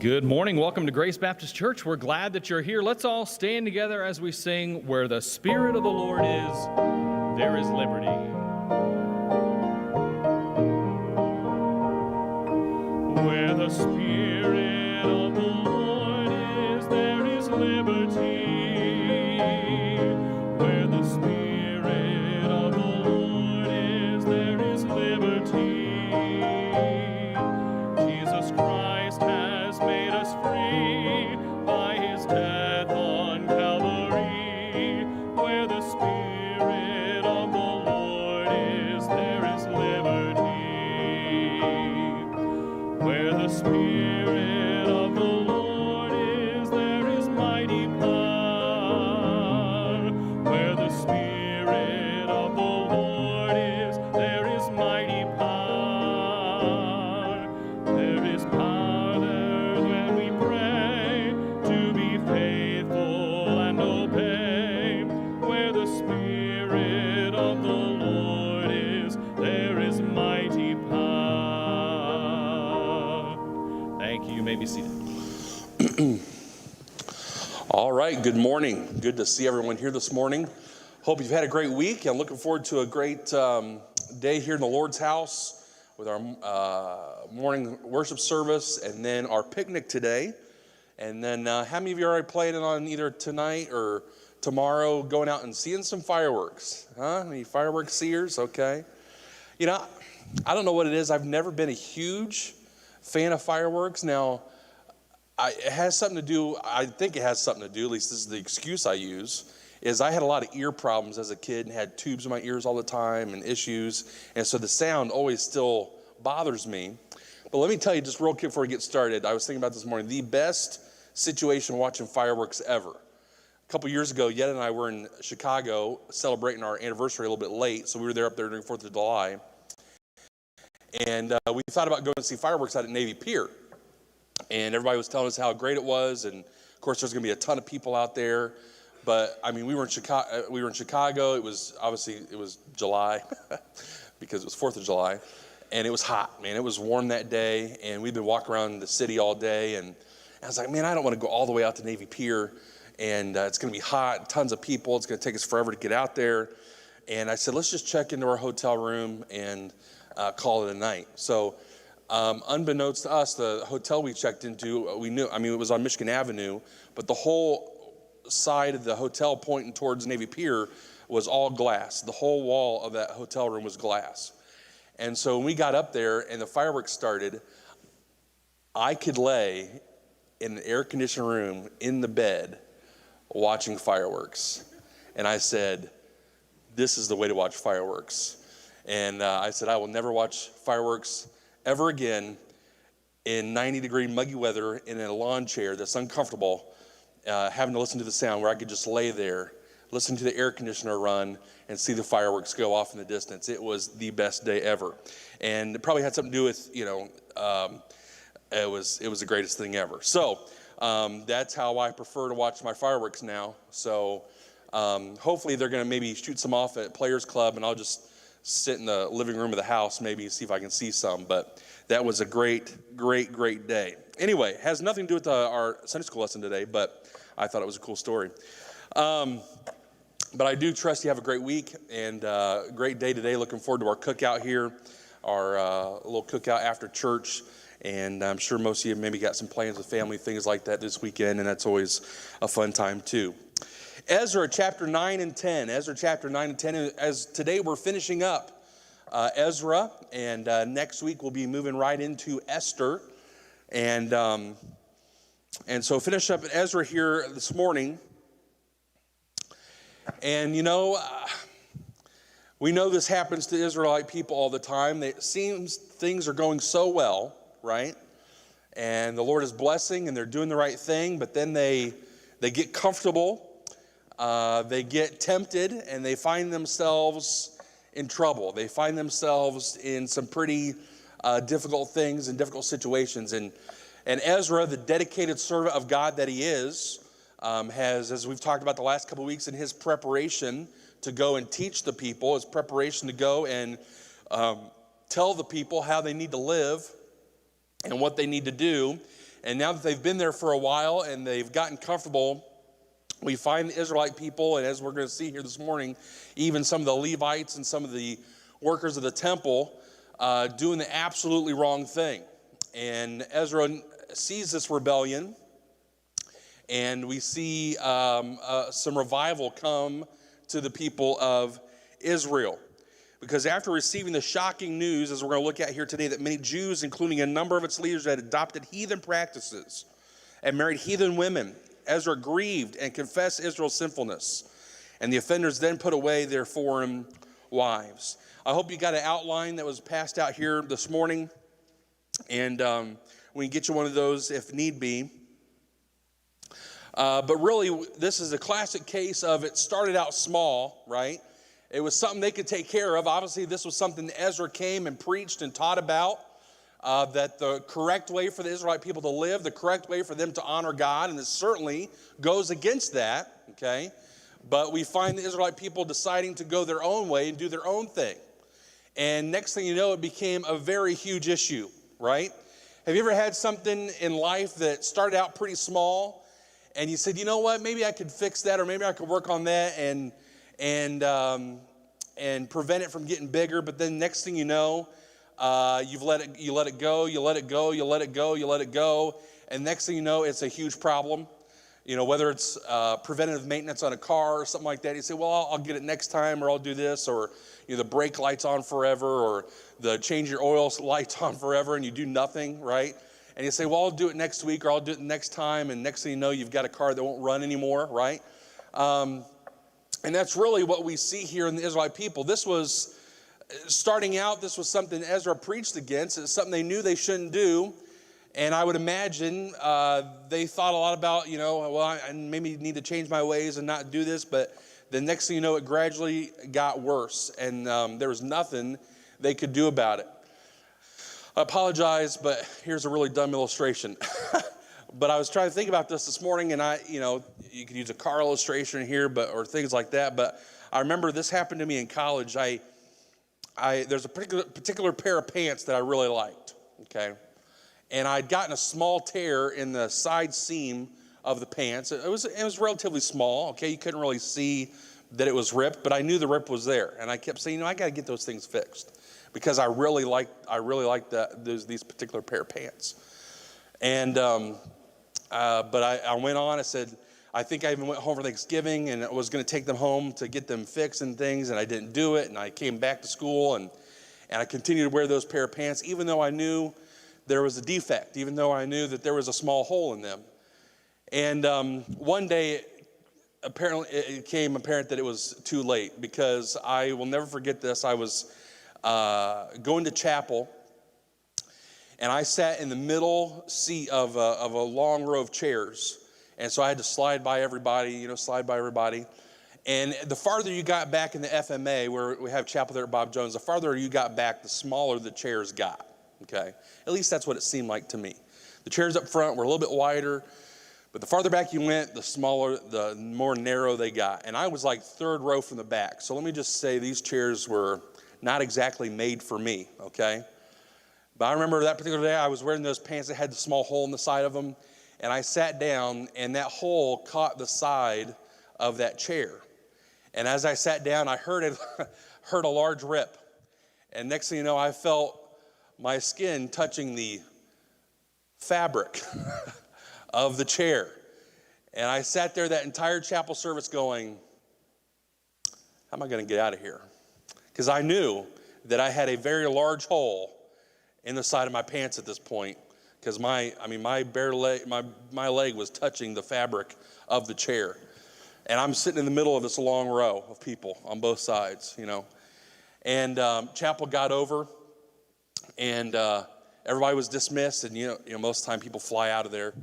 Good morning. Welcome to Grace Baptist Church. We're glad that you're here. Let's all stand together as we sing, "Where the Spirit of the Lord is, there is liberty." Where the Spirit of the Lord is, there is liberty. Where the Spirit of the Lord is, there is liberty. Jesus Christ has made us free by his death on Calvary. Where the Spirit of the Lord is, there is liberty. Where the Spirit of the Lord is, there is mighty power. Where the Spirit of the Lord is, there is mighty power. There is power there when we pray to be faithful and obey. Where the Spirit of the Lord is, there is mighty power. Thank you. You may be seated. All right, good morning. Good to see everyone here this morning. Hope you've had a great week. I'm looking forward to a great day here in the Lord's house with our morning worship service and then our picnic today. And then how many of you are already planning on either tonight or tomorrow going out and seeing some fireworks? Any fireworks seers? Okay. You know, I don't know what it is. I've never been a huge fan of fireworks. Now, it has something to do, I think it has something to do, at least this is the excuse I use, is I had a lot of ear problems as a kid and had tubes in my ears all the time and issues. And so the sound always still bothers me. But let me tell you just real quick before we get started, I was thinking about this morning, the best situation watching fireworks ever. A couple years ago, Yetta and I were in Chicago celebrating our anniversary a little bit late, so we were there up there during 4th of July. And we thought about going to see fireworks out at Navy Pier. And everybody was telling us how great it was, and of course there's going to be a ton of people out there. But I mean, we were in Chicago. It was July because it was 4th of July, and it was hot, man. It was warm that day, and we've been walking around the city all day, and I was like, man, I don't want to go all the way out to Navy Pier, and it's going to be hot, tons of people. It's going to take us forever to get out there. And I said, let's just check into our hotel room and call it a night. So unbeknownst to us, the hotel we checked into, we knew, I mean, it was on Michigan Avenue, but the whole side of the hotel pointing towards Navy Pier was all glass. The whole wall of that hotel room was glass. And so when we got up there and the fireworks started, I could lay in an air-conditioned room in the bed watching fireworks. And I said, this is the way to watch fireworks. And I said, I will never watch fireworks ever again in 90-degree muggy weather in a lawn chair that's uncomfortable, having to listen to the sound where I could just lay there, listen to the air conditioner run, and see the fireworks go off in the distance. It was the best day ever. And it probably had something to do with, it was the greatest thing ever. So that's how I prefer to watch my fireworks now. So hopefully they're going to maybe shoot some off at Players Club, and I'll just sit in the living room of the house, maybe see if I can see some. But that was a great day. Anyway, has nothing to do with our Sunday school lesson today, but I thought it was a cool story. But I do trust you have a great week and a great day today. Looking forward to our cookout here, our little cookout after church. And I'm sure most of you maybe got some plans with family, things like that this weekend, and that's always a fun time too. Ezra chapter 9 and 10. Ezra chapter 9 and 10. As today we're finishing up Ezra, and next week we'll be moving right into Esther. And so finish up at Ezra here this morning. And we know this happens to Israelite people all the time. It seems things are going so well, right? And the Lord is blessing and they're doing the right thing, but then they get comfortable. They get tempted and they find themselves in trouble. They find themselves in some pretty difficult things and difficult situations. And Ezra, the dedicated servant of God that he is, has, as we've talked about the last couple of weeks, in his preparation to go and teach the people, his preparation to go and tell the people how they need to live and what they need to do. And now that they've been there for a while and they've gotten comfortable, we find the Israelite people, and as we're going to see here this morning, even some of the Levites and some of the workers of the temple doing the absolutely wrong thing. And Ezra sees this rebellion, and we see some revival come to the people of Israel. Because after receiving the shocking news, as we're going to look at here today, that many Jews, including a number of its leaders, had adopted heathen practices and married heathen women, Ezra grieved and confessed Israel's sinfulness. And the offenders then put away their foreign wives. I hope you got an outline that was passed out here this morning. And we can get you one of those if need be. But really, this is a classic case of it started out small, right? It was something they could take care of. Obviously, this was something that Ezra came and preached and taught about, that the correct way for the Israelite people to live, the correct way for them to honor God, and it certainly goes against that, okay? But we find the Israelite people deciding to go their own way and do their own thing. And next thing you know, it became a very huge issue, right? Have you ever had something in life that started out pretty small, and you said, you know what, maybe I could fix that, or maybe I could work on that and prevent it from getting bigger, but then next thing you know, you let it go, and next thing you know, it's a huge problem. You know, whether it's preventative maintenance on a car or something like that, you say, well, I'll get it next time, or I'll do this, or the brake light's on forever, or the change your oil light's on forever, and you do nothing, right? And you say, well, I'll do it next week, or I'll do it next time, and next thing you know, you've got a car that won't run anymore, right? And that's really what we see here in the Israelite people. This was, starting out, this was something Ezra preached against. It's something they knew they shouldn't do. And I would imagine they thought a lot about, well, I maybe need to change my ways and not do this. But the next thing you know, it gradually got worse. And there was nothing they could do about it. I apologize, but here's a really dumb illustration. But I was trying to think about this morning, and you could use a car illustration here, or things like that. But I remember this happened to me in college. There's a particular pair of pants that I really liked, okay? And I'd gotten a small tear in the side seam of the pants. It was relatively small, okay? You couldn't really see that it was ripped, but I knew the rip was there. And I kept saying, I got to get those things fixed because I really liked these particular pair of pants. And but I went on. I said, I think I even went home for Thanksgiving, and I was going to take them home to get them fixed and things, and I didn't do it. And I came back to school, and I continued to wear those pair of pants, even though I knew there was a defect, even though I knew that there was a small hole in them. And one day, apparently, it became apparent that it was too late, because I will never forget this. I was going to chapel, and I sat in the middle seat of a long row of chairs. And so I had to slide by everybody. And the farther you got back in the FMA, where we have chapel there at Bob Jones, the farther you got back, the smaller the chairs got, okay? At least that's what it seemed like to me. The chairs up front were a little bit wider, but the farther back you went, the more narrow they got. And I was like third row from the back. So let me just say these chairs were not exactly made for me, okay? But I remember that particular day, I was wearing those pants that had the small hole in the side of them, and I sat down, and that hole caught the side of that chair. And as I sat down, I heard a large rip. And next thing you know, I felt my skin touching the fabric of the chair. And I sat there that entire chapel service going, how am I going to get out of here? Because I knew that I had a very large hole in the side of my pants at this point, because my bare leg, my leg was touching the fabric of the chair. And I'm sitting in the middle of this long row of people on both sides, And chapel got over, and everybody was dismissed, and most of the time people fly out of there.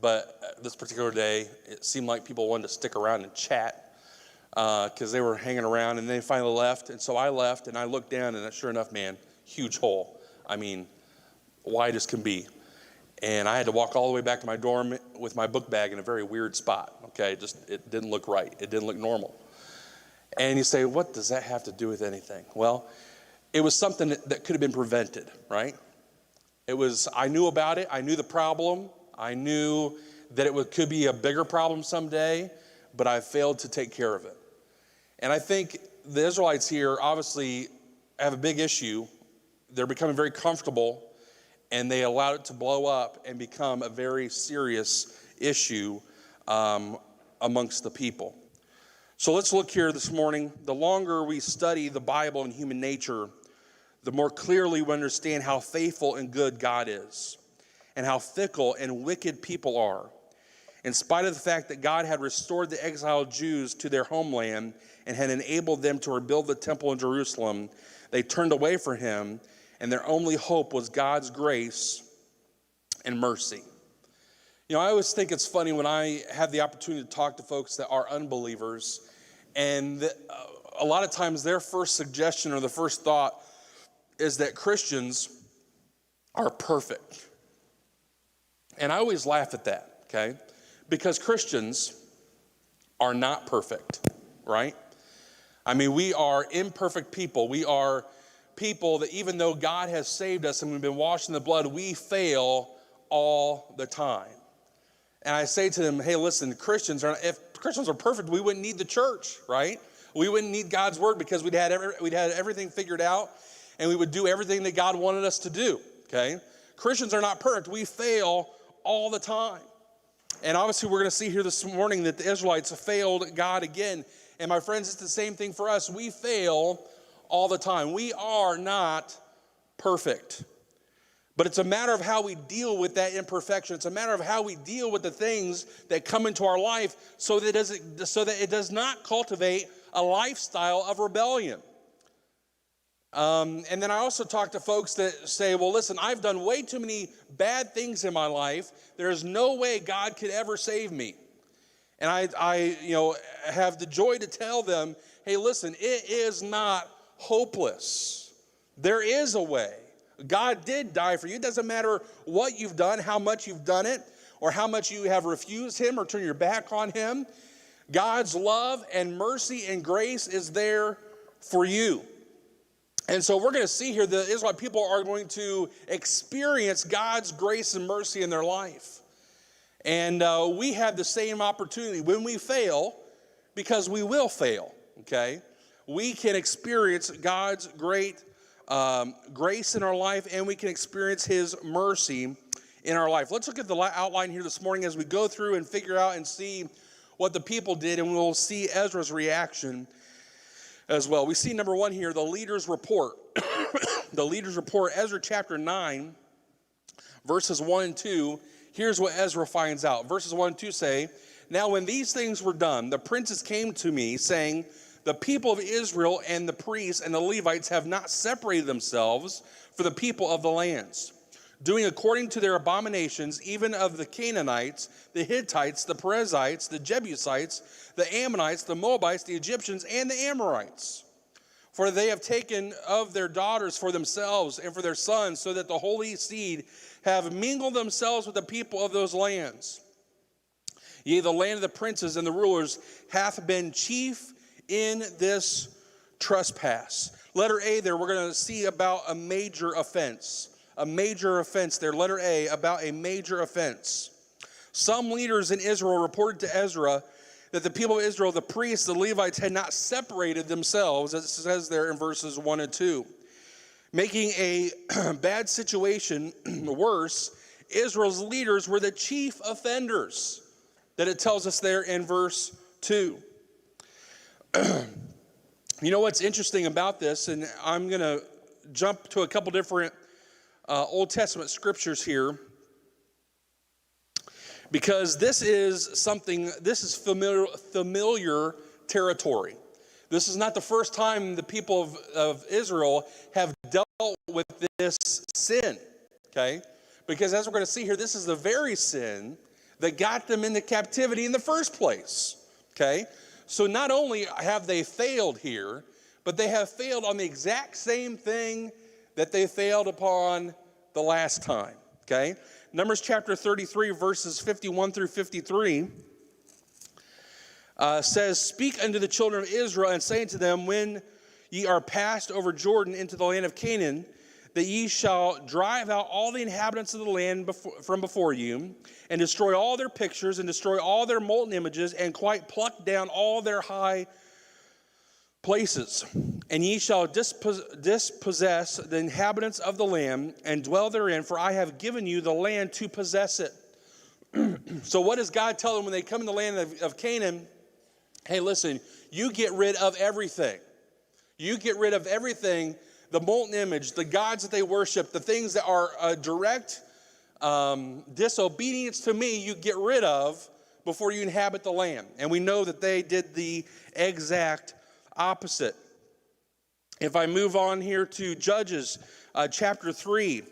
But this particular day, it seemed like people wanted to stick around and chat because they were hanging around, and they finally left. And so I left, and I looked down, and sure enough, man, huge hole. Wide as can be. And I had to walk all the way back to my dorm with my book bag in a very weird spot, okay? It didn't look right. It didn't look normal. And you say, what does that have to do with anything? Well, it was something that could have been prevented, right? I knew about it. I knew the problem. I knew that could be a bigger problem someday, but I failed to take care of it. And I think the Israelites here obviously have a big issue. They're becoming very comfortable, and they allowed it to blow up and become a very serious issue amongst the people. So let's look here this morning. The longer we study the Bible and human nature, the more clearly we understand how faithful and good God is, and how fickle and wicked people are. In spite of the fact that God had restored the exiled Jews to their homeland and had enabled them to rebuild the temple in Jerusalem, they turned away from him, and their only hope was God's grace and mercy. You know, I always think it's funny when I have the opportunity to talk to folks that are unbelievers, and a lot of times their first suggestion or the first thought is that Christians are perfect. And I always laugh at that, okay? Because Christians are not perfect, right? I mean, we are imperfect people. We are people that even though God has saved us and we've been washed in the blood, we fail all the time. And I say to them, hey, listen, if Christians are perfect, we wouldn't need the church, right? We wouldn't need God's word because we'd had everything figured out and we would do everything that God wanted us to do, okay? Christians are not perfect. We fail all the time. And obviously we're going to see here this morning that the Israelites failed God again. And my friends, it's the same thing for us. We fail all the time. We are not perfect. But it's a matter of how we deal with that imperfection. It's a matter of how we deal with the things that come into our life so that it does not cultivate a lifestyle of rebellion. And then I also talk to folks that say, well, listen, I've done way too many bad things in my life. There's no way God could ever save me. And I have the joy to tell them, hey, listen, it is not hopeless. There is a way. God did die for you. It doesn't matter what you've done, how much you've done it, or how much you have refused him or turned your back on him. God's love and mercy and grace is there for you. And so we're going to see here the Israelite people are going to experience God's grace and mercy in their life. And we have the same opportunity when we fail, because we will fail, okay? We can experience God's great grace in our life, and we can experience his mercy in our life. Let's look at the outline here this morning as we go through and figure out and see what the people did, and we'll see Ezra's reaction as well. We see number one here, the leader's report. The leader's report, Ezra chapter 9, verses 1 and 2. Here's what Ezra finds out. Verses 1 and 2 say, now when these things were done, the princes came to me, saying, the people of Israel and the priests and the Levites have not separated themselves for the people of the lands, doing according to their abominations, even of the Canaanites, the Hittites, the Perizzites, the Jebusites, the Ammonites, the Moabites, the Egyptians, and the Amorites. For they have taken of their daughters for themselves and for their sons, so that the holy seed have mingled themselves with the people of those lands. Yea, the land of the princes and the rulers hath been chief in this trespass. Letter A there, we're going to see about a major offense. A major offense there. Letter A, about a major offense. Some leaders in Israel reported to Ezra that the people of Israel, the priests, the Levites, had not separated themselves, as it says there in verses 1 and 2. Making a bad situation worse, Israel's leaders were the chief offenders, that it tells us there in verse 2. You know what's interesting about this, and I'm going to jump to a couple different Old Testament scriptures here, because this is familiar territory. This is not the first time the people of Israel have dealt with this sin, okay? Because as we're going to see here, this is the very sin that got them into captivity in the first place, okay? So not only have they failed here, but they have failed on the exact same thing that they failed upon the last time, okay? Numbers chapter 33, verses 51 through 53 says, speak unto the children of Israel and say unto them, when ye are passed over Jordan into the land of Canaan, that ye shall drive out all the inhabitants of the land from before you, and destroy all their pictures, and destroy all their molten images, and quite pluck down all their high places. And ye shall dispossess the inhabitants of the land, and dwell therein, for I have given you the land to possess it. So what does God tell them when they come in the land of Canaan? Hey, listen, you get rid of everything. You get rid of everything, the molten image, the gods that they worship, the things that are a direct disobedience to me, you get rid of before you inhabit the land. And we know that they did the exact opposite. If I move on here to Judges chapter 3.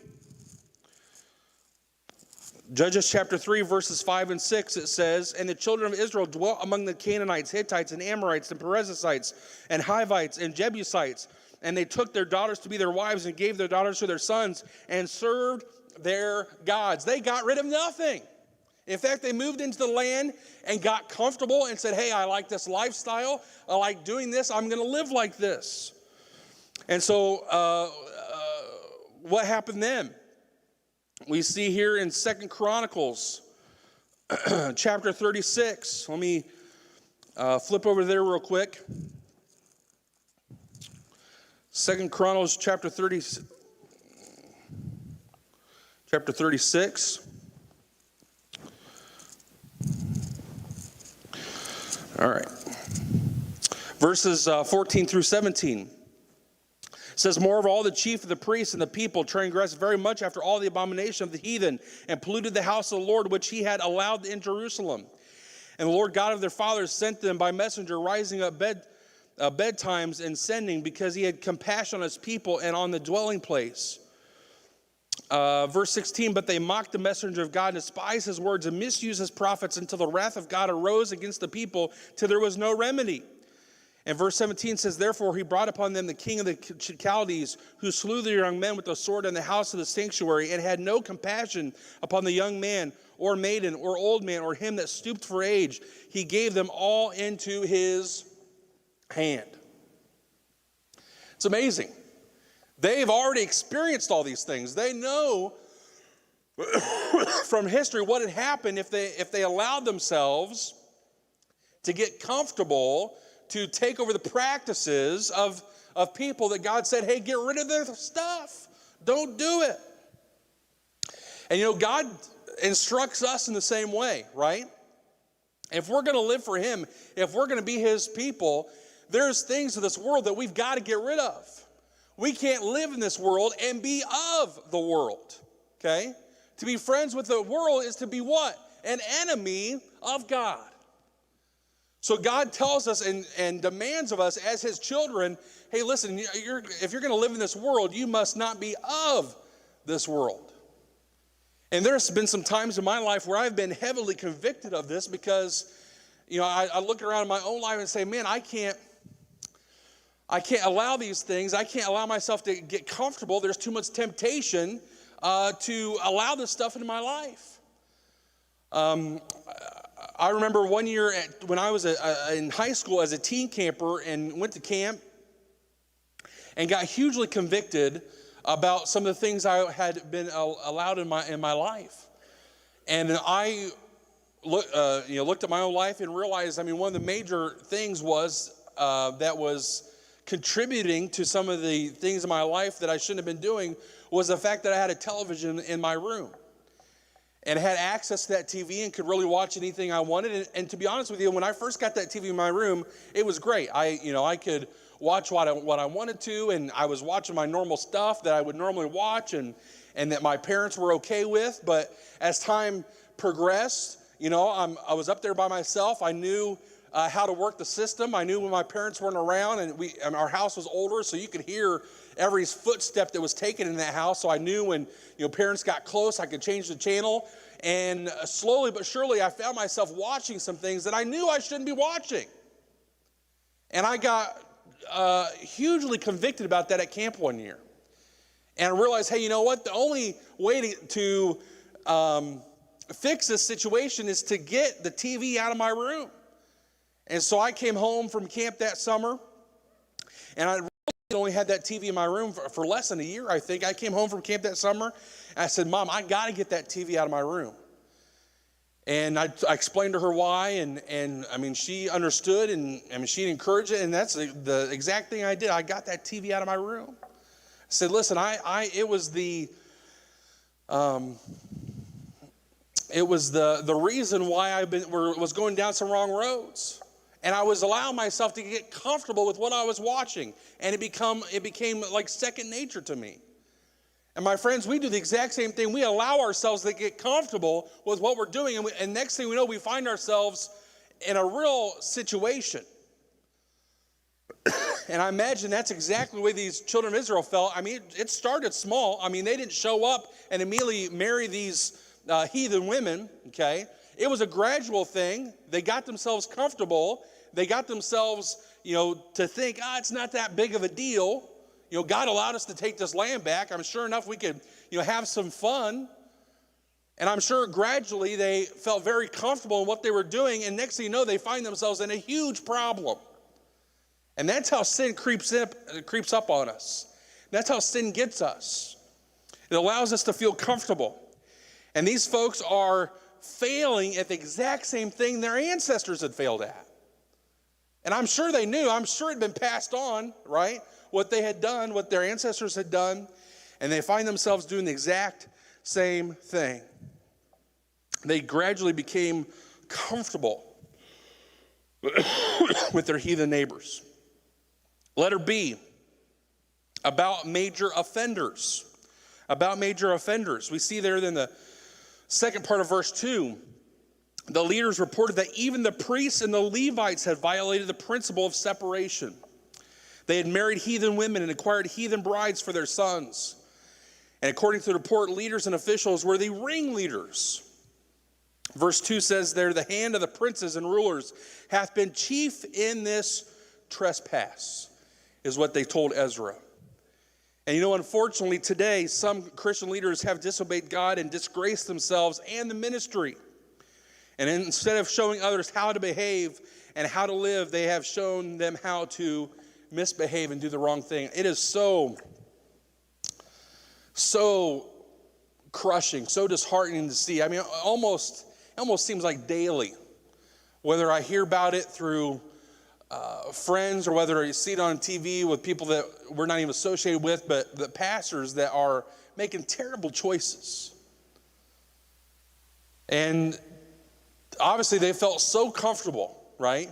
Judges chapter 3, verses 5 and 6, it says, And the children of Israel dwelt among the Canaanites, Hittites, and Amorites, and Perizzites, and Hivites, and Jebusites. And they took their daughters to be their wives, and gave their daughters to their sons, and served their gods. They got rid of nothing. In fact, they moved into the land and got comfortable and said, hey, I like this lifestyle. I like doing this. I'm going to live like this. And so what happened then? We see here in 2 Chronicles chapter 36. Let me flip over there real quick. 2 Chronicles chapter 36. All right. Verses 14 through 17. It says, Moreover, all the chief of the priests and the people transgressed very much after all the abomination of the heathen, and polluted the house of the Lord, which he had allowed in Jerusalem. And the Lord God of their fathers sent them by messenger, rising up bedtimes and sending, because he had compassion on his people and on the dwelling place. Verse 16, But they mocked the messenger of God, and despised his words, and misused his prophets, until the wrath of God arose against the people, till there was no remedy. And verse 17 says, Therefore he brought upon them the king of the Chaldees, who slew the young men with the sword in the house of the sanctuary, and had no compassion upon the young man, or maiden, or old man, or him that stooped for age. He gave them all into his hand. It's amazing. They've already experienced all these things. They know from history what had happened if they allowed themselves to get comfortable, to take over the practices of people that God said, hey, get rid of their stuff. Don't do it. And you know, God instructs us in the same way, right? If we're going to live for him, if we're going to be his people, there's things of this world that we've got to get rid of. We can't live in this world and be of the world, okay? To be friends with the world is to be what? An enemy of God. So God tells us and demands of us as his children, hey, listen, if you're going to live in this world, you must not be of this world. And there's been some times in my life where I've been heavily convicted of this because, you know, I look around in my own life and say, man, I can't allow these things. I can't allow myself to get comfortable. There's too much temptation to allow this stuff into my life. I remember one year when I was in high school as a teen camper and went to camp and got hugely convicted about some of the things I had been allowed in my life. And I looked at my own life and realized, I mean, one of the major things was that was contributing to some of the things in my life that I shouldn't have been doing was the fact that I had a television in my room and had access to that TV and could really watch anything I wanted. And to be honest with you, when I first got that TV in my room, it was great. I could watch what I wanted to, and I was watching my normal stuff that I would normally watch and that my parents were okay with. But as time progressed, I was up there by myself. I knew how to work the system. I knew when my parents weren't around, and our house was older, so you could hear every footstep that was taken in that house. So I knew when parents got close, I could change the channel. And slowly but surely, I found myself watching some things that I knew I shouldn't be watching. And I got hugely convicted about that at camp one year. And I realized, hey, you know what? The only way to fix this situation is to get the TV out of my room. And so I came home from camp that summer, and I realized only had that TV in my room for less than a year, I think. I came home from camp that summer, and I said, Mom, I got to get that TV out of my room. And I explained to her why, and I mean, she understood, and I mean, she encouraged it, and that's the exact thing I did. I got that TV out of my room. I said, listen, it was the reason why I was going down some wrong roads. And I was allowing myself to get comfortable with what I was watching, and it became like second nature to me. And my friends, we do the exact same thing. We allow ourselves to get comfortable with what we're doing, and next thing we know, we find ourselves in a real situation. And I imagine that's exactly the way these children of Israel felt. I mean, it started small. I mean, they didn't show up and immediately marry these heathen women, okay? It was a gradual thing. They got themselves comfortable. They got themselves, to think, it's not that big of a deal. God allowed us to take this land back. I'm sure enough we could, have some fun. And I'm sure gradually they felt very comfortable in what they were doing. And next thing you know, they find themselves in a huge problem. And that's how sin creeps up on us. That's how sin gets us. It allows us to feel comfortable. And these folks are failing at the exact same thing their ancestors had failed at. And I'm sure they knew. I'm sure it had been passed on, right? What they had done, what their ancestors had done. And they find themselves doing the exact same thing. They gradually became comfortable with their heathen neighbors. Letter B, about major offenders. About major offenders. We see there in the second part of verse 2, the leaders reported that even the priests and the Levites had violated the principle of separation. They had married heathen women and acquired heathen brides for their sons. And according to the report, leaders and officials were the ringleaders. Verse 2 says there, the hand of the princes and rulers hath been chief in this trespass, is what they told Ezra. And unfortunately today, some Christian leaders have disobeyed God and disgraced themselves and the ministry. And instead of showing others how to behave and how to live, they have shown them how to misbehave and do the wrong thing. It is so crushing, so disheartening to see. I mean, it almost seems like daily, whether I hear about it through friends or whether I see it on TV with people that we're not even associated with, but the pastors that are making terrible choices. And obviously they felt so comfortable, right?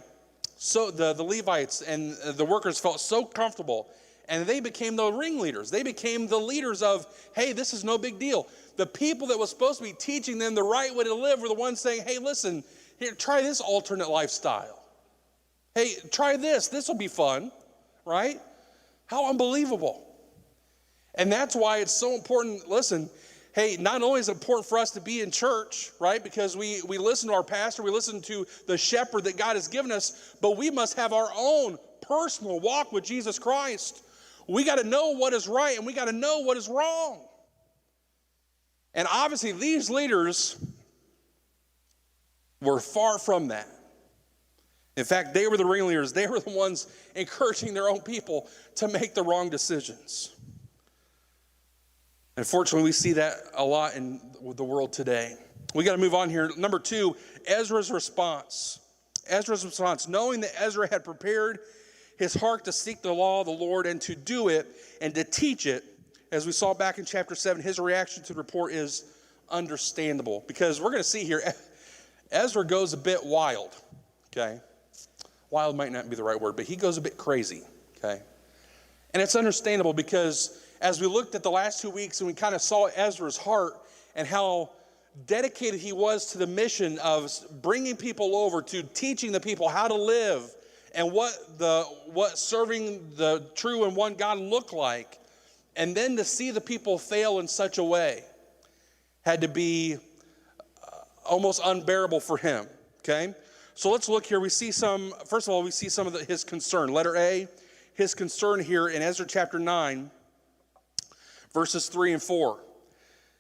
So the Levites and the workers felt so comfortable, and they became the ringleaders. They became the leaders of, hey, this is no big deal. The people that was supposed to be teaching them the right way to live were the ones saying, hey, listen, here, try this alternate lifestyle. Hey, try this. This will be fun, right? How unbelievable. And that's why it's so important. Listen, hey, not only is it important for us to be in church, right? Because we listen to our pastor, we listen to the shepherd that God has given us, but we must have our own personal walk with Jesus Christ. We got to know what is right and we got to know what is wrong. And obviously these leaders were far from that. In fact, they were the ringleaders. They were the ones encouraging their own people to make the wrong decisions. Unfortunately, we see that a lot in the world today. We got to move on here. Number 2, Ezra's response. Ezra's response. Knowing that Ezra had prepared his heart to seek the law of the Lord and to do it and to teach it, as we saw back in chapter 7, his reaction to the report is understandable. Because we're going to see here, Ezra goes a bit wild, okay? Wild might not be the right word, but he goes a bit crazy, okay? And it's understandable because as we looked at the last 2 weeks and we kind of saw Ezra's heart and how dedicated he was to the mission of bringing people over, to teaching the people how to live and what serving the true and one God looked like, and then to see the people fail in such a way had to be almost unbearable for him, okay? So let's look here. First of all, we see some of his concern. Letter A, his concern here in Ezra chapter 9, verses 3 and 4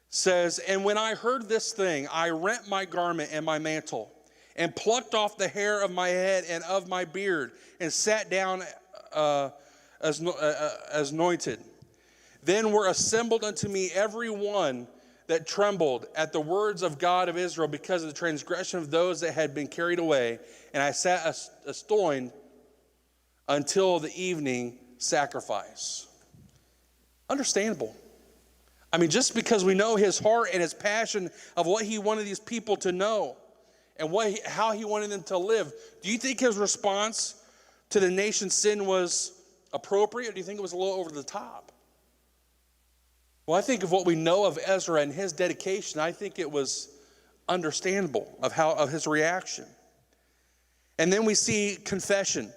says, and when I heard this thing, I rent my garment and my mantle and plucked off the hair of my head and of my beard and sat down anointed. Then were assembled unto me every one that trembled at the words of God of Israel because of the transgression of those that had been carried away. And I sat astoned until the evening sacrifice. Understandable. I mean, just because we know his heart and his passion of what he wanted these people to know and how he wanted them to live, do you think his response to the nation's sin was appropriate, or do you think it was a little over the top? Well, I think of what we know of Ezra and his dedication, I think it was understandable of his reaction. And then we see confession.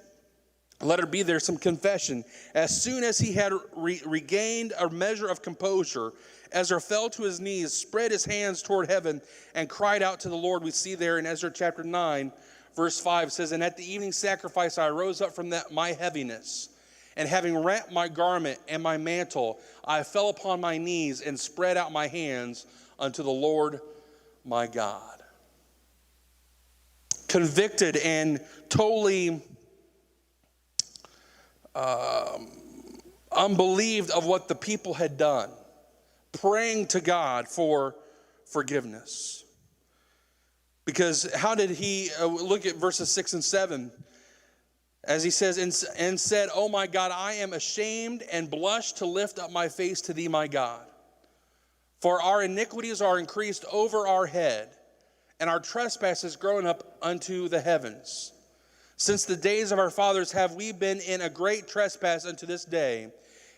Let it be there, some confession. As soon as he had regained a measure of composure, Ezra fell to his knees, spread his hands toward heaven, and cried out to the Lord. We see there in Ezra chapter 9, verse 5, says, And at the evening sacrifice I rose up from my heaviness, and having rent my garment and my mantle, I fell upon my knees and spread out my hands unto the Lord my God. Convicted and totally unbelieved of what the people had done, praying to God for forgiveness. Because how did he, look at verses 6 and 7, as he says, and said, O my God, I am ashamed and blush to lift up my face to thee, my God. For our iniquities are increased over our head, and our trespasses grown up unto the heavens. Since the days of our fathers have we been in a great trespass unto this day,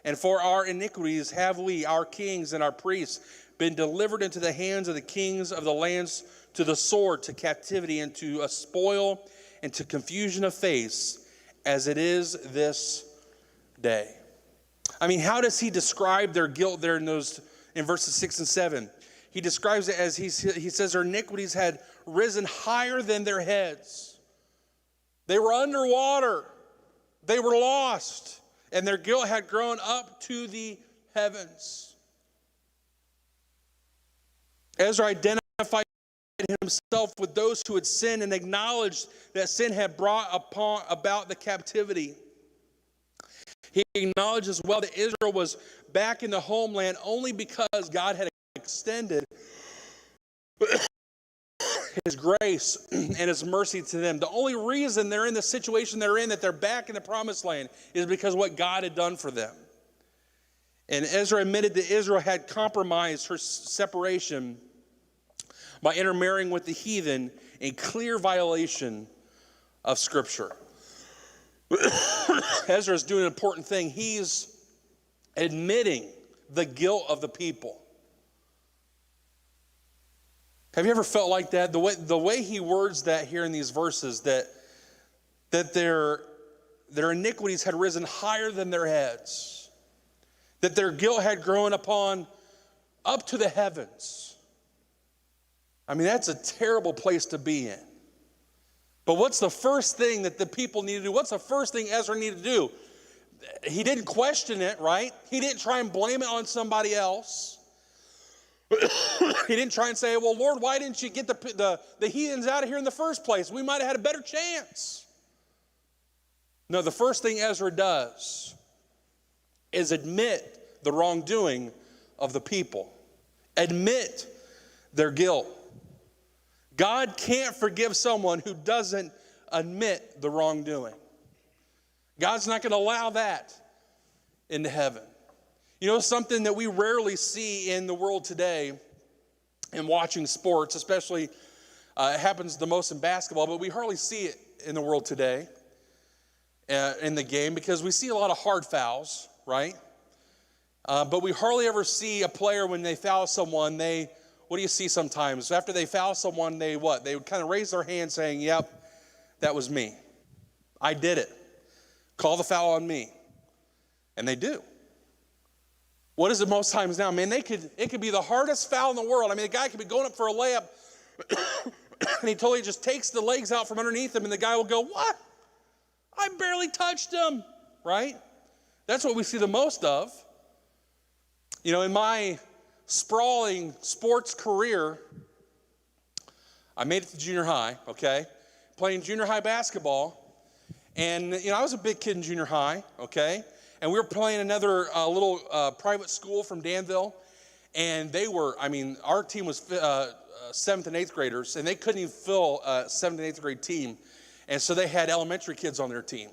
and for our iniquities have we, our kings and our priests, been delivered into the hands of the kings of the lands, to the sword, to captivity, and to a spoil, and to confusion of face, as it is this day. I mean, how does he describe their guilt there in verses 6 and 7? He describes it as he says their iniquities had risen higher than their heads. They were underwater. They were lost. And their guilt had grown up to the heavens. Ezra identified himself with those who had sinned and acknowledged that sin had brought about the captivity. He acknowledged as well that Israel was back in the homeland only because God had extended his grace and his mercy to them. The only reason they're in the situation they're in, that they're back in the promised land, is because of what God had done for them. And Ezra admitted that Israel had compromised her separation by intermarrying with the heathen, in clear violation of Scripture. Ezra is doing an important thing. He's admitting the guilt of the people. Have you ever felt like that? The way he words that here in these verses, that their iniquities had risen higher than their heads, that their guilt had grown up to the heavens. I mean, that's a terrible place to be in. But what's the first thing that the people need to do? What's the first thing Ezra needed to do? He didn't question it, right? He didn't try and blame it on somebody else. He didn't try and say, well, Lord, why didn't you get the heathens out of here in the first place? We might have had a better chance. No, the first thing Ezra does is admit the wrongdoing of the people. Admit their guilt. God can't forgive someone who doesn't admit the wrongdoing. God's not going to allow that into heaven. You know, something that we rarely see in the world today in watching sports, especially it happens the most in basketball, but we hardly see it in the world today in the game because we see a lot of hard fouls, right? But we hardly ever see a player when they foul someone, what do you see sometimes? After they foul someone, they would kind of raise their hand saying, yep, that was me. I did it. Call the foul on me. And they do. What is it most times now? Man, it could be the hardest foul in the world. I mean, the guy could be going up for a layup, and he totally just takes the legs out from underneath him, and the guy will go, what? I barely touched him, right? That's what we see the most of. You know, in my sprawling sports career, I made it to junior high, okay? Playing junior high basketball. And, you know, I was a big kid in junior high, okay? and we were playing another little private school from Danville, and our team was 7th and 8th graders, and they couldn't even fill a 7th and 8th grade team, and so they had elementary kids on their team.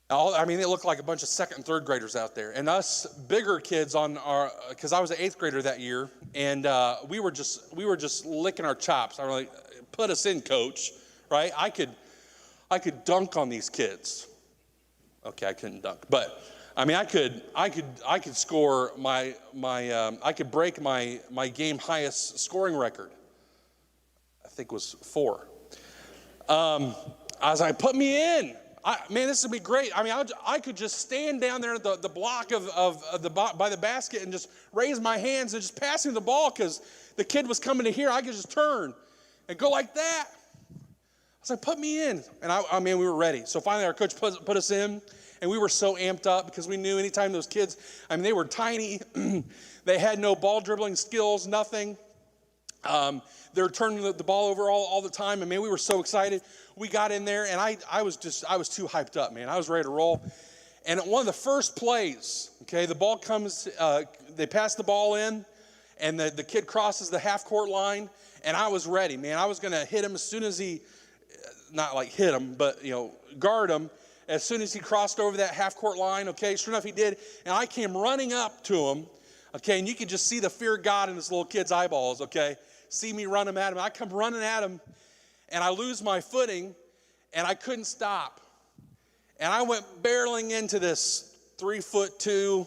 They looked like a bunch of 2nd and 3rd graders out there. And us bigger kids because I was an 8th grader that year, and we were just licking our chops. I was like, put us in, coach, right? I could dunk on these kids. Okay, I couldn't dunk, but I could score I could break my game highest scoring record. I think it was 4. I was like, put me in. This would be great. I could just stand down there at the block by the basket and just raise my hands and just pass him the ball because the kid was coming to here. I could just turn and go like that. I was like, put me in. And we were ready. So finally our coach put us in, and we were so amped up because we knew anytime those kids, they were tiny. They had no ball dribbling skills, nothing. They were turning the ball over all the time. We were so excited. We got in there, and I was too hyped up, man. I was ready to roll. And at one of the first plays, okay, the ball comes, they pass the ball in, and the kid crosses the half-court line, and I was ready, man. I was going to hit him as soon as he, not like hit him, but, guard him. As soon as he crossed over that half-court line, okay, sure enough, he did. And I came running up to him, okay, and you could just see the fear of God in this little kid's eyeballs, okay? See me running at him. I come running at him, and I lose my footing, and I couldn't stop. And I went barreling into this 3'2",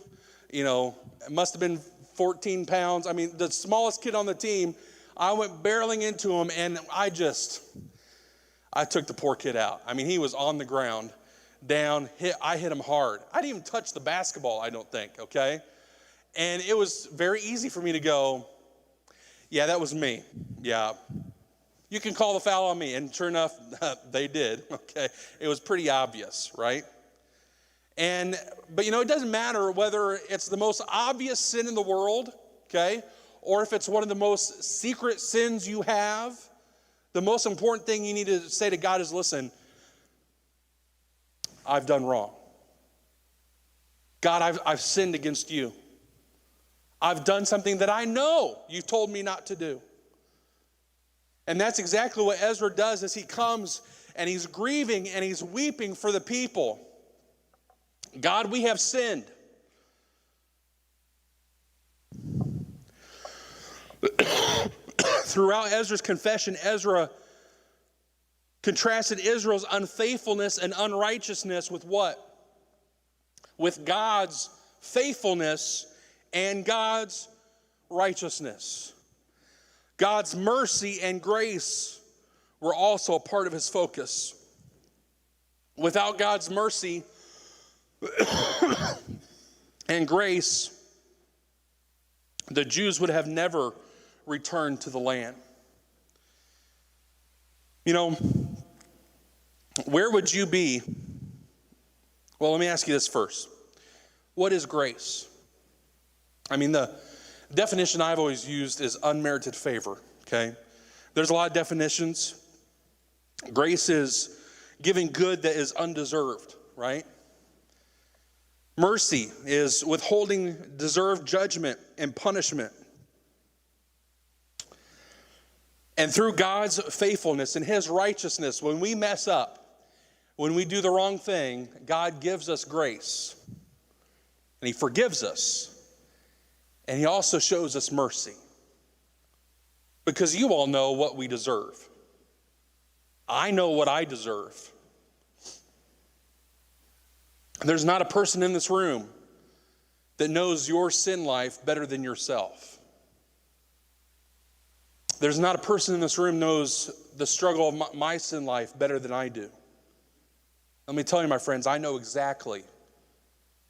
it must have been 14 pounds. The smallest kid on the team. I went barreling into him, and I took the poor kid out. He was on the ground, down. I hit him hard. I didn't even touch the basketball, I don't think, okay? And it was very easy for me to go, yeah, that was me. Yeah. You can call the foul on me. And sure enough, they did. Okay. It was pretty obvious, right? But it doesn't matter whether it's the most obvious sin in the world, okay, or if it's one of the most secret sins you have. The most important thing you need to say to God is, listen, I've done wrong. God, I've sinned against you. I've done something that I know you told me not to do. And that's exactly what Ezra does as he comes and he's grieving and he's weeping for the people. God, we have sinned. Throughout Ezra's confession, Ezra contrasted Israel's unfaithfulness and unrighteousness with what? With God's faithfulness and God's righteousness. God's mercy and grace were also a part of his focus. Without God's mercy and grace, the Jews would have never returned to the land. Where would you be? Well, let me ask you this first. What is grace? The definition I've always used is unmerited favor, okay? There's a lot of definitions. Grace is giving good that is undeserved, right? Mercy is withholding deserved judgment and punishment. And through God's faithfulness and his righteousness, when we mess up, when we do the wrong thing, God gives us grace. And he forgives us. And he also shows us mercy. Because you all know what we deserve. I know what I deserve. There's not a person in this room that knows your sin life better than yourself. There's not a person in this room knows the struggle of my sin life better than I do. Let me tell you, my friends, I know exactly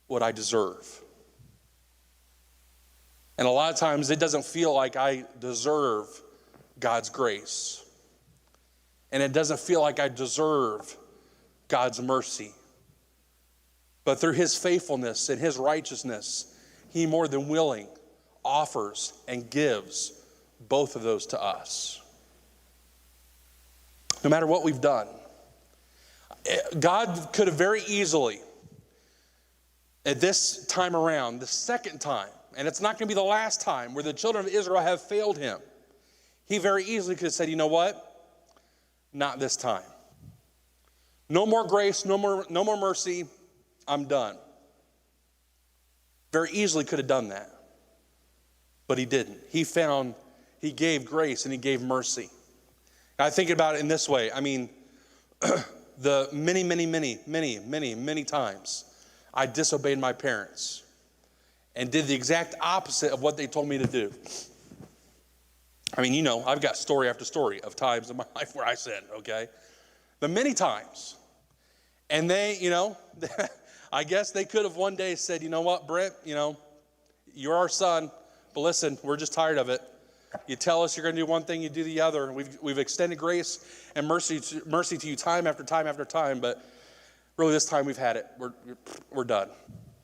what I deserve. And a lot of times it doesn't feel like I deserve God's grace. And it doesn't feel like I deserve God's mercy. But through his faithfulness and his righteousness, he more than willing offers and gives both of those to us. No matter what we've done. God could have very easily at this time around, the second time, and it's not going to be the last time where the children of Israel have failed him, he very easily could have said, you know what? Not this time. No more grace, no more mercy. I'm done. Very easily could have done that. But he didn't. He gave grace and he gave mercy. I think about it in this way. I mean, the many times I disobeyed my parents and did the exact opposite of what they told me to do. I mean, I've got story after story of times in my life where I sinned, okay? But many times. And they, I guess they could have one day said, you know what, Brent, you're our son, but listen, we're just tired of it. You tell us you're going to do one thing, you do the other. We've extended grace and mercy to you time after time after time, but really this time we've had it. We're done.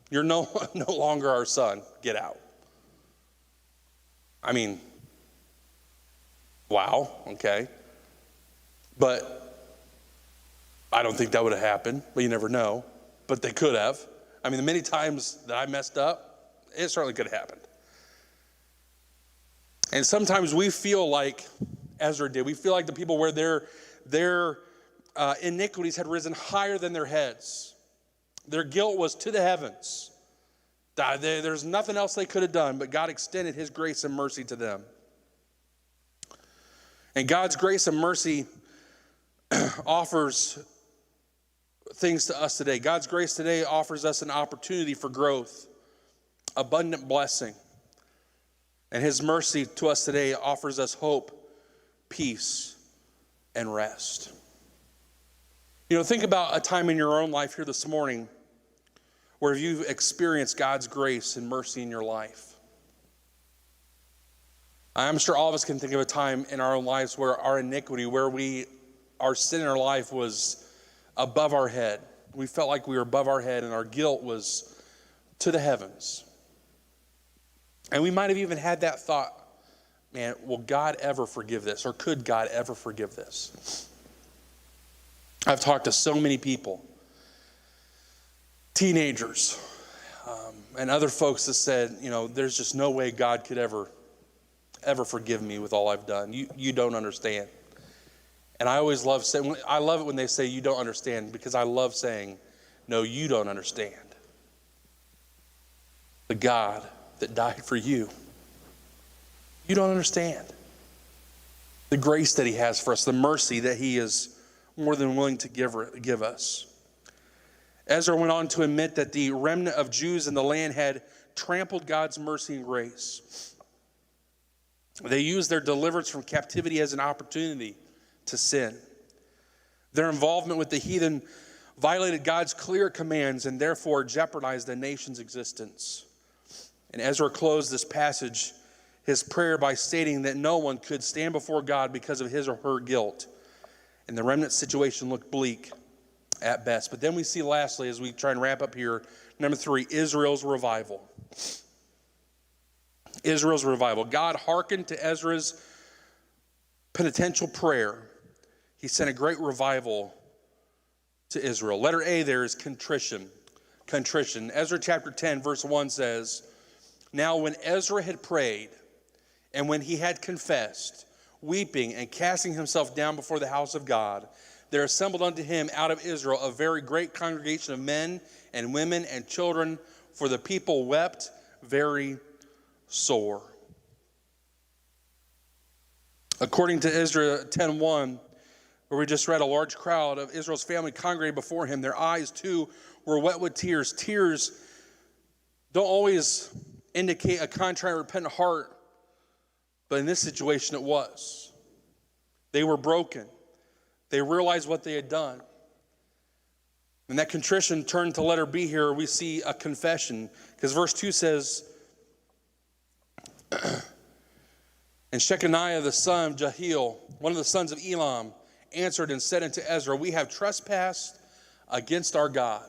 You're no longer our son. Get out. I mean, wow, okay. But I don't think that would have happened, but you never know. But they could have. I mean, the many times that I messed up, it certainly could have happened. And sometimes we feel like Ezra did. We feel like the people where their iniquities had risen higher than their heads. Their guilt was to the heavens. There's nothing else they could have done, but God extended his grace and mercy to them. And God's grace and mercy offers things to us today. God's grace today offers us an opportunity for growth, abundant blessing. And his mercy to us today offers us hope, peace, and rest. Think about a time in your own life here this morning where you've experienced God's grace and mercy in your life. I'm sure all of us can think of a time in our own lives where our iniquity, where our sin in our life was above our head. We felt like we were above our head and our guilt was to the heavens. And we might have even had that thought, man, will God ever forgive this? Or could God ever forgive this? I've talked to so many people, teenagers, and other folks that said, there's just no way God could ever forgive me with all I've done. You don't understand. And I always love it when they say you don't understand, because I love saying, no, you don't understand. The God that died for you. You don't understand. The grace that he has for us, the mercy that he is more than willing to give us. Ezra went on to admit that the remnant of Jews in the land had trampled God's mercy and grace. They used their deliverance from captivity as an opportunity to sin. Their involvement with the heathen violated God's clear commands and therefore jeopardized the nation's existence. And Ezra closed this passage, his prayer, by stating that no one could stand before God because of his or her guilt. And the remnant situation looked bleak at best. But then we see lastly, as we try and wrap up here, number 3, Israel's revival. Israel's revival. God hearkened to Ezra's penitential prayer. He sent a great revival to Israel. Letter A there is contrition. Contrition. Ezra chapter 10 verse 1 says, now when Ezra had prayed, and when he had confessed, weeping and casting himself down before the house of God, there assembled unto him out of Israel a very great congregation of men and women and children, for the people wept very sore. According to Ezra 10:1, where we just read, a large crowd of Israel's family congregated before him. Their eyes too were wet with tears. Tears don't always indicate a contrite, repentant heart, but in this situation it was. They were broken. They realized what they had done. And that contrition turned to letter B here. We see a confession, because verse 2 says, and Shechaniah the son of Jehiel, one of the sons of Elam, answered and said unto Ezra, we have trespassed against our God,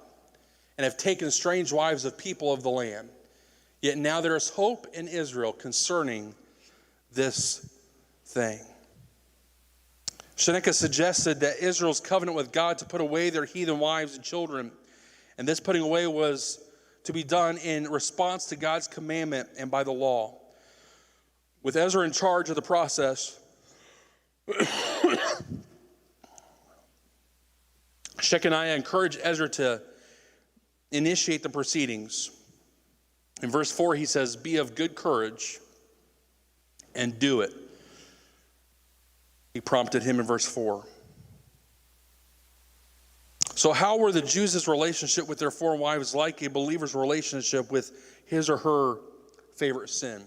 and have taken strange wives of people of the land. Yet now there is hope in Israel concerning this thing. Shechaniah suggested that Israel's covenant with God to put away their heathen wives and children, and this putting away was to be done in response to God's commandment and by the law. With Ezra in charge of the process, Shechaniah encouraged Ezra to initiate the proceedings. In verse 4, he says, "Be of good courage and do it." He prompted him in verse 4. So how were the Jews' relationship with their foreign wives like a believer's relationship with his or her favorite sin?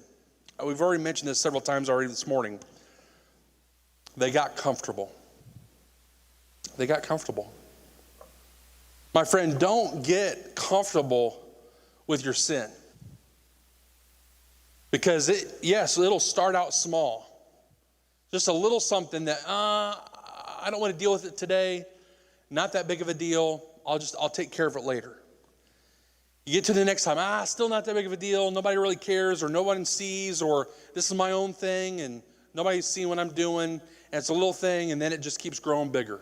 We've already mentioned this several times already this morning. They got comfortable. They got comfortable. My friend, don't get comfortable with your sin. Because it'll start out small. Just a little something that, I don't want to deal with it today. Not that big of a deal. I'll take care of it later. You get to the next time, still not that big of a deal. Nobody really cares, or no one sees, or this is my own thing, and nobody's seeing what I'm doing, and it's a little thing, and then it just keeps growing bigger.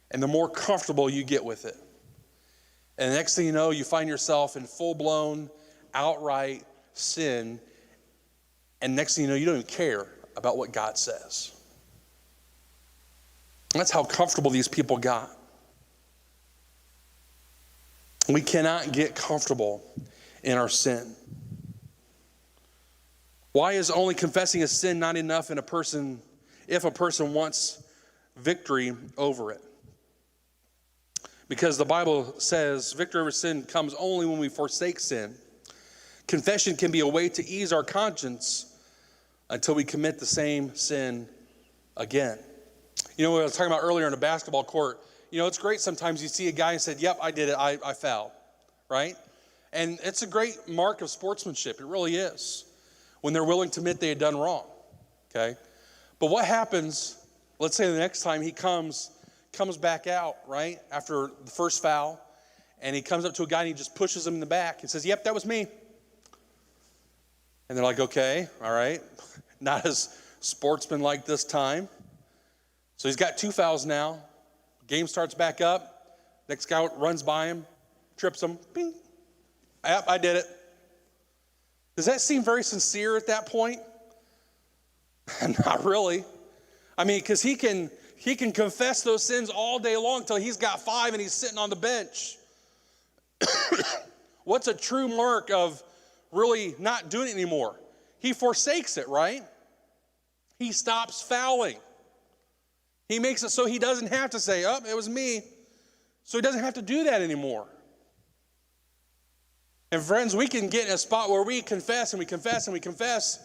And the more comfortable you get with it. And the next thing you know, you find yourself in full-blown, outright sin, and next thing you know, you don't even care about what God says. And that's how comfortable these people got. We cannot get comfortable in our sin. Why is only confessing a sin not enough if a person wants victory over it? Because the Bible says victory over sin comes only when we forsake sin. Confession can be a way to ease our conscience until we commit the same sin again. What I was talking about earlier in a basketball court, it's great sometimes you see a guy and said, "Yep, I did it, I fouled," right? And it's a great mark of sportsmanship, it really is, when they're willing to admit they had done wrong, okay? But what happens, let's say the next time he comes back out, right, after the first foul, and he comes up to a guy and he just pushes him in the back and says, "Yep, that was me." And they're like, "Okay, all right, not as sportsmanlike this time." So he's got 2 fouls now. Game starts back up. Next guy runs by him, trips him. Bing. Yep, I did it. Does that seem very sincere at that point? Not really. Because he can confess those sins all day long till he's got 5 and he's sitting on the bench. What's a true mark of really not doing it anymore? He forsakes it, right? He stops fouling. He makes it so he doesn't have to say, "Oh, it was me." So he doesn't have to do that anymore. And friends, we can get in a spot where we confess and we confess and we confess,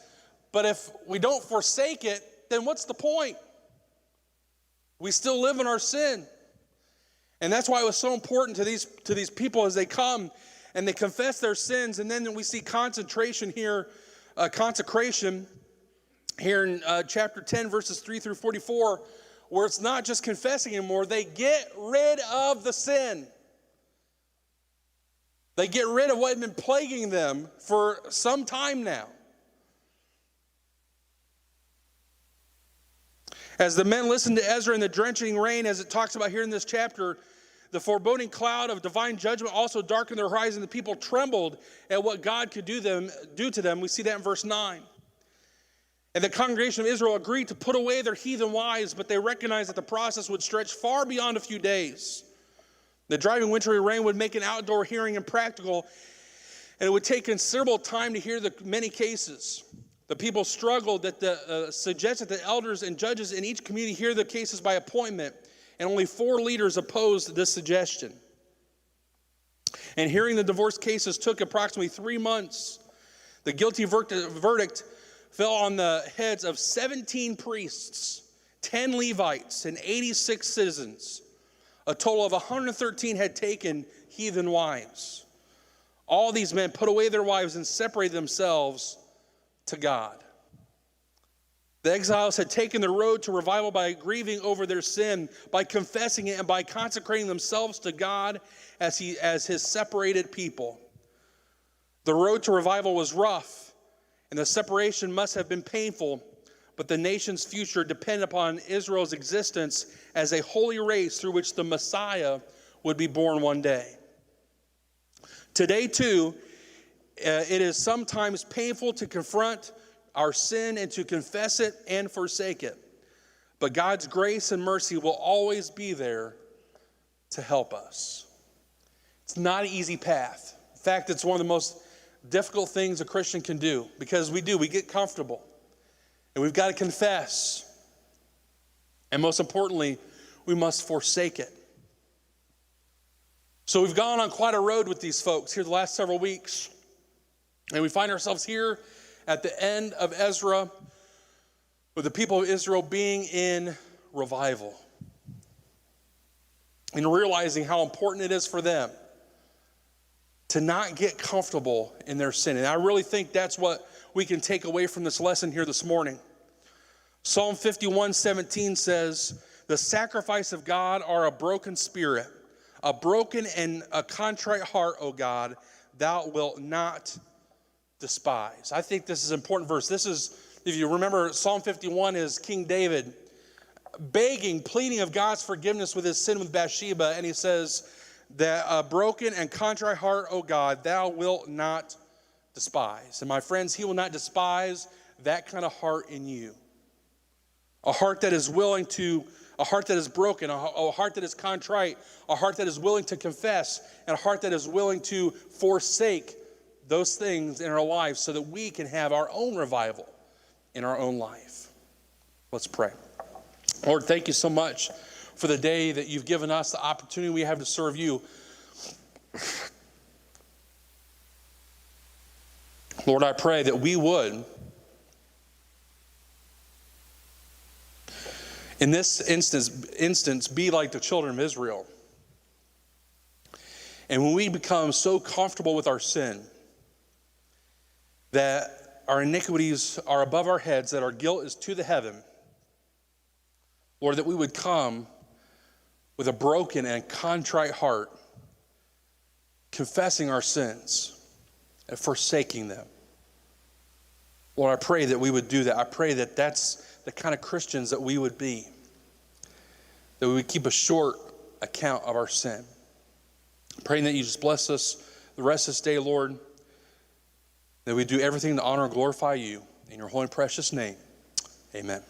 but if we don't forsake it, then what's the point? We still live in our sin. And that's why it was so important to these people as they come and they confess their sins. And then we see consecration here in chapter 10, verses 3 through 44, where it's not just confessing anymore. They get rid of the sin. They get rid of what had been plaguing them for some time now. As the men listened to Ezra in the drenching rain, as it talks about here in this chapter, the foreboding cloud of divine judgment also darkened their horizon. The people trembled at what God could do to them. We see that in verse 9. And the congregation of Israel agreed to put away their heathen wives, but they recognized that the process would stretch far beyond a few days. The driving wintry rain would make an outdoor hearing impractical, and it would take considerable time to hear the many cases. The people struggled suggested that elders and judges in each community hear the cases by appointment, and only 4 leaders opposed this suggestion. And hearing the divorce cases took approximately 3 months. The guilty verdict fell on the heads of 17 priests, 10 Levites, and 86 citizens. A total of 113 had taken heathen wives. All these men put away their wives and separated themselves to God. The exiles had taken the road to revival by grieving over their sin, by confessing it, and by consecrating themselves to God as his separated people. The road to revival was rough, and the separation must have been painful, but the nation's future depended upon Israel's existence as a holy race through which the Messiah would be born one day. Today, too, it is sometimes painful to confront our sin and to confess it and forsake it. But God's grace and mercy will always be there to help us. It's not an easy path. In fact, it's one of the most difficult things a Christian can do, because we get comfortable. And we've got to confess. And most importantly, we must forsake it. So we've gone on quite a road with these folks here the last several weeks. And we find ourselves here at the end of Ezra with the people of Israel being in revival. And realizing how important it is for them to not get comfortable in their sin. And I really think that's what we can take away from this lesson here this morning. Psalm 51:17 says, "The sacrifice of God are a broken spirit, a broken and a contrite heart, O God, thou wilt not despise." I think this is an important verse. This is, if you remember, Psalm 51 is King David begging, pleading of God's forgiveness with his sin with Bathsheba. And he says that a broken and contrite heart, O God, thou wilt not despise. And my friends, he will not despise that kind of heart in you. A heart that is willing to, a heart that is broken, a heart that is contrite, a heart that is willing to confess, and a heart that is willing to forsake those things in our lives so that we can have our own revival in our own life. Let's pray. Lord, thank you so much for the day that you've given us, the opportunity we have to serve you. Lord, I pray that we would, in this instance, be like the children of Israel. And when we become so comfortable with our sin that our iniquities are above our heads, that our guilt is to the heaven, Lord, that we would come with a broken and contrite heart, confessing our sins and forsaking them. Lord, I pray that we would do that. I pray that that's the kind of Christians that we would be, that we would keep a short account of our sin. Praying that you just bless us the rest of this day, Lord, that we do everything to honor and glorify you. In your holy and precious name, amen.